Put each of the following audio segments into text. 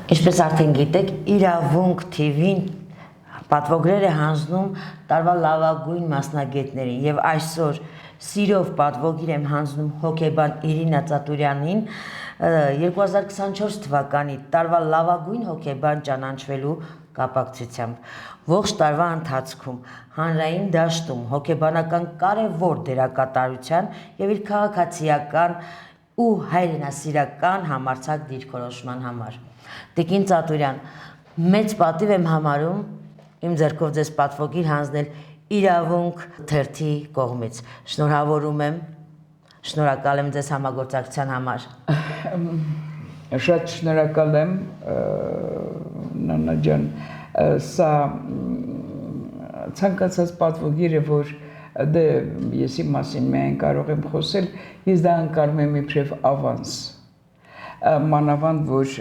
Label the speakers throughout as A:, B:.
A: Ինչպես արդեն գիտեք, Իրավունք TV-ն պատվոգրեր է հանձնում տարվա լավագույն մասնագետներին եւ այսօր սիրով պատվոգիր եմ հանձնում հոկեբան Իրինա Ծատուրյանին 2024 թվականի տարվա լավագույն հոկեբան ճանաչվելու կապակցությամբ ողջ տարվա ընթացքում հանրային դաշտում հոկեբանական կարևոր դերակատարության եւ իր քաղաքացիական ու հայրենասիրական համարձակ դիրքորոշման համար Տիկին Ծատուրյան, մեծ պատիվ եմ համարում իմ ձեռքով ձեզ պատվոգիր հանձնել Իրավունք թերթի կողմից։ Շնորհավորում եմ, շնորհակալ եմ ձեզ համագործակցության համար։
B: Շատ շնորհակալ եմ, Նանա ջան, սա ցանկացած պատվոգիր է, որ դե ես իմ մասին միայն կարող եմ խոսել, ես դա անկարում եմ իբրև ավանս։ Մանավանդ, որ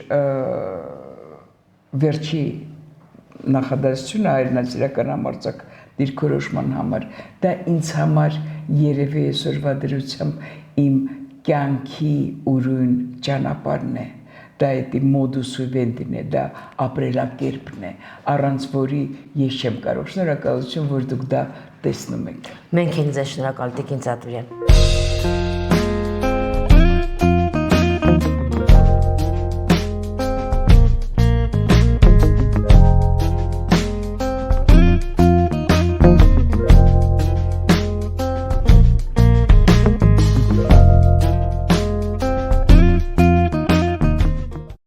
B: վերջի նախադասությունը հայրենասիրական համարձակ դիրքորոշման համար, դա ինձ համար երևի այսօրվա դրությամբ իմ կյանքի ուրույն ճանապարհն է, դա էդի մոդուս վիվենդին է, դա ապրելակերպն է, առանց որի ես չեմ կարող։ Շնորհակալություն, որ դուք դա տեսնում եք։
A: Մենք ենք ձեզ շնորհակալ, Տիկին Ծատուրյան։